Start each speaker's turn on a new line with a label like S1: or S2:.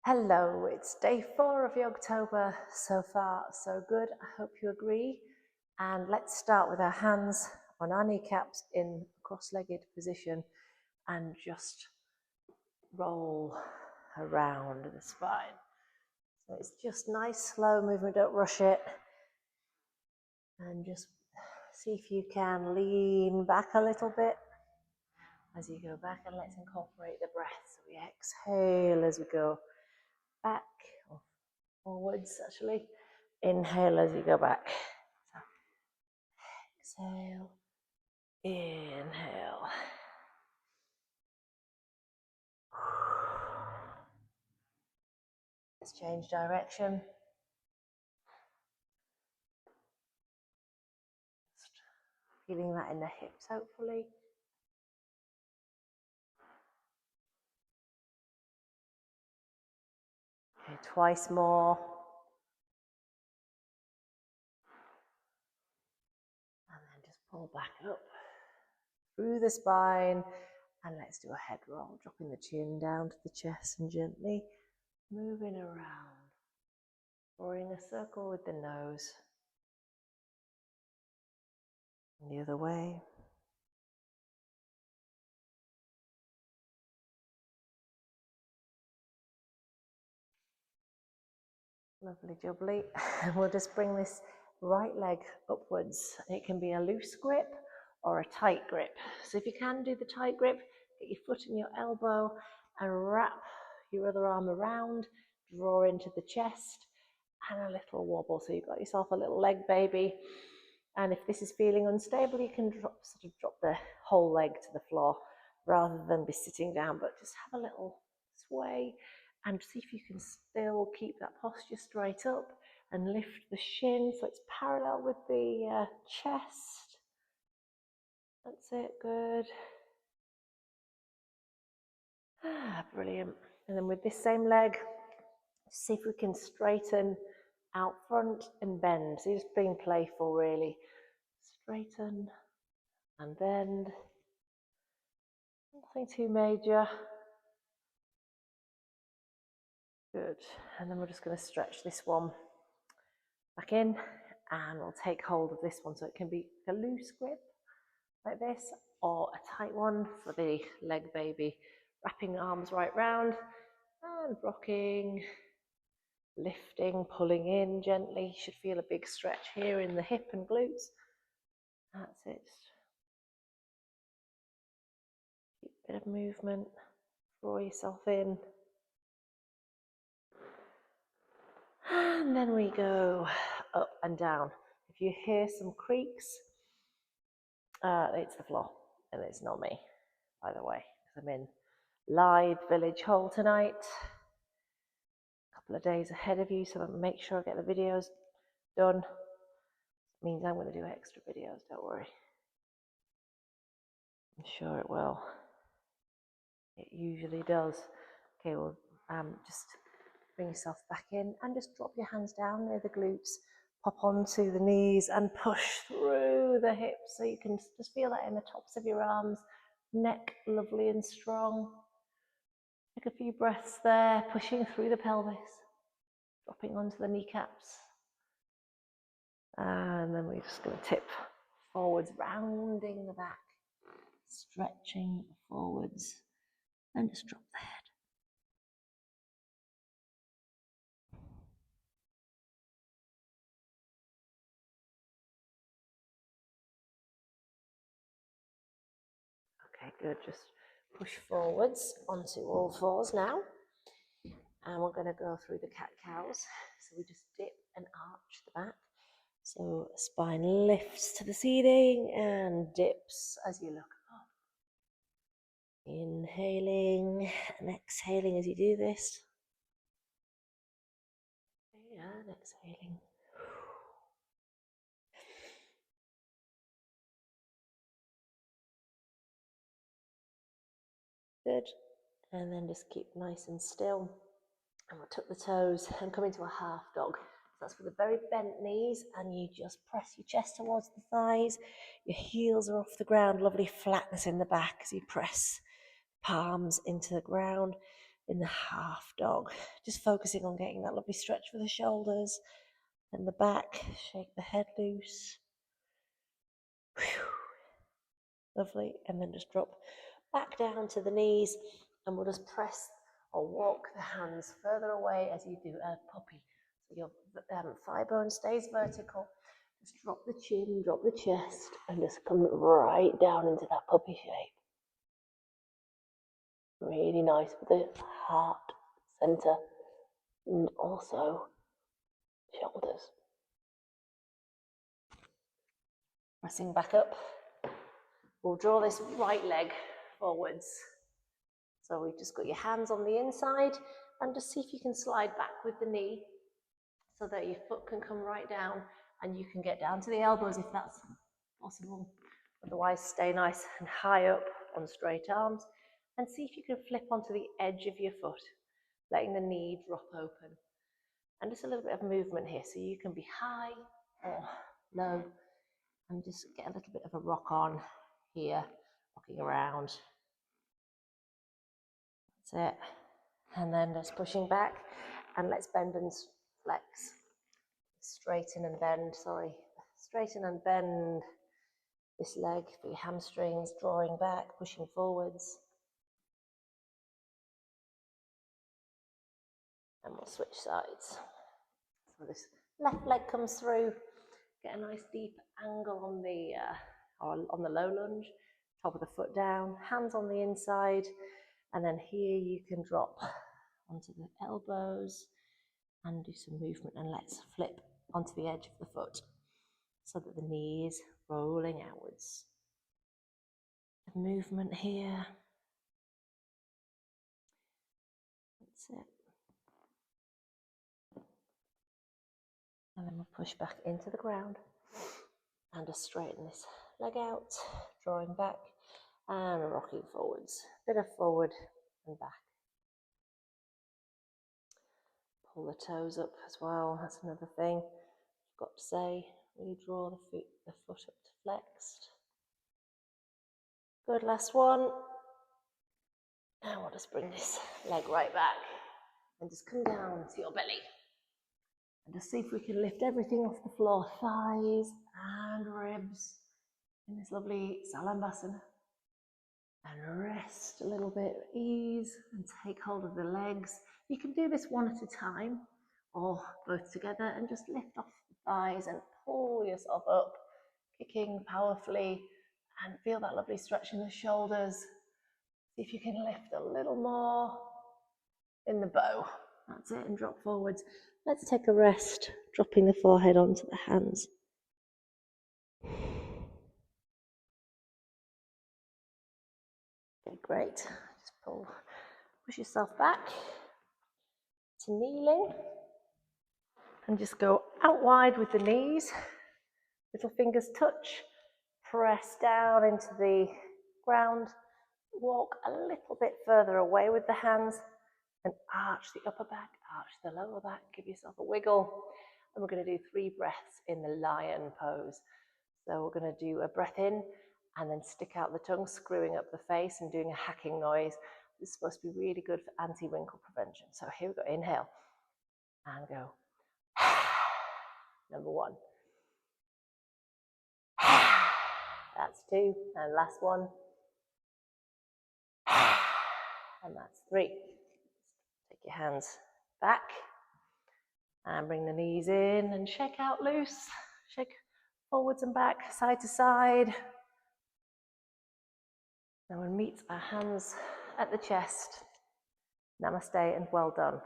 S1: Hello, it's day 4 of Yogtober. So far, so good. I hope you agree. And let's start with our hands on our kneecaps in cross-legged position and just roll around the spine. So it's just nice, slow movement, don't rush it. And just see if you can lean back a little bit as you go back, and let's incorporate the breath. So we exhale as we go back, or forwards actually. Inhale as you go back. So, exhale, inhale. Let's change direction. Just feeling that in the hips, hopefully. Okay, twice more. And then just pull back up through the spine. And let's do a head roll, dropping the chin down to the chest and gently moving around, drawing a circle with the nose. And the other way. Lovely jubbly. And we'll just bring this right leg upwards. It can be a loose grip or a tight grip. So if you can do the tight grip, get your foot in your elbow and wrap your other arm around, draw into the chest and a little wobble. So you've got yourself a little leg baby. And if this is feeling unstable, you can drop the whole leg to the floor rather than be sitting down, but just have a little sway and see if you can still keep that posture straight up and lift the shin so it's parallel with the chest. That's it, good. Brilliant. And then with this same leg, see if we can straighten out front and bend. So you're just being playful, really. Straighten and bend. Nothing too major. Good. And then we're just going to stretch this one back in, and we'll take hold of this one. So it can be a loose grip like this, or a tight one for the leg baby. Wrapping arms right round and rocking, lifting, pulling in gently. You should feel a big stretch here in the hip and glutes. That's it. Keep a bit of movement. Draw yourself in. And then we go up and down. If you hear some creaks, it's the floor, and it's not me, by the way, because I'm in live village hall tonight. A couple of days ahead of you, so I'll make sure I get the videos done. It means I'm going to do extra videos, don't worry. I'm sure it will. It usually does. Okay, well, just bring yourself back in and just drop your hands down near the glutes. Pop onto the knees and push through the hips so you can just feel that in the tops of your arms. Neck lovely and strong. Take a few breaths there, pushing through the pelvis, dropping onto the kneecaps. And then we're just going to tip forwards, rounding the back, stretching forwards, and just drop the head. Okay, good. Just push forwards onto all fours now. And we're going to go through the cat-cows. So we just dip and arch the back. So spine lifts to the ceiling and dips as you look up. Inhaling and exhaling as you do this. And exhaling. Good. And then just keep nice and still. And we'll tuck the toes and come into a half dog. So that's with the very bent knees, and you just press your chest towards the thighs. Your heels are off the ground, lovely flatness in the back as you press palms into the ground. in the half dog. Just focusing on getting that lovely stretch for the shoulders and the back. Shake the head loose. Whew. Lovely. And then just drop back down to the knees, and we'll just press or walk the hands further away as you do a puppy. So your thigh bone stays vertical. Just drop the chin, drop the chest, and just come right down into that puppy shape. Really nice for the heart center and also shoulders. Pressing back up. We'll draw this right leg forwards. So we've just got your hands on the inside, and just see if you can slide back with the knee so that your foot can come right down and you can get down to the elbows if that's possible. Otherwise, stay nice and high up on straight arms, and see if you can flip onto the edge of your foot, letting the knee drop open. And just a little bit of movement here, so you can be high or low, and just get a little bit of a rock on here, rocking around. That's it. And then just pushing back, and let's bend and flex. Straighten and bend, straighten and bend this leg for your hamstrings, drawing back, pushing forwards. And we'll switch sides. So this left leg comes through, get a nice deep angle on the low lunge, top of the foot down, hands on the inside, and then here you can drop onto the elbows and do some movement, and let's flip onto the edge of the foot so that the knee is rolling outwards. The movement here. That's it. And then we'll push back into the ground and just straighten this leg out, drawing back and rocking forwards. Bit of forward and back. Pull the toes up as well, that's another thing I've got to say. Really draw the foot up to flexed. Good, last one. Now we'll just bring this leg right back and just come down to your belly. And just see if we can lift everything off the floor, thighs and ribs in this lovely Salambassana. And rest a little bit, ease, and take hold of the legs. You can do this one at a time or both together, and just lift off the thighs and pull yourself up, kicking powerfully, and feel that lovely stretch in the shoulders. See if you can lift a little more in the bow. That's it, and drop forwards. Let's take a rest, dropping the forehead onto the hands. Okay, great. Just push yourself back to kneeling, and just go out wide with the knees. Little fingers touch, press down into the ground, walk a little bit further away with the hands, and arch the upper back, arch the lower back, give yourself a wiggle. And we're going to do 3 breaths in the lion pose. So we're going to do a breath in and then stick out the tongue, screwing up the face and doing a hacking noise. This is supposed to be really good for anti-wrinkle prevention. So here we go, inhale and go. Number 1. That's 2, and last one. And that's 3. Take your hands back and bring the knees in and shake out loose. Shake forwards and back, side to side. Now we'll meet our hands at the chest. Namaste and well done.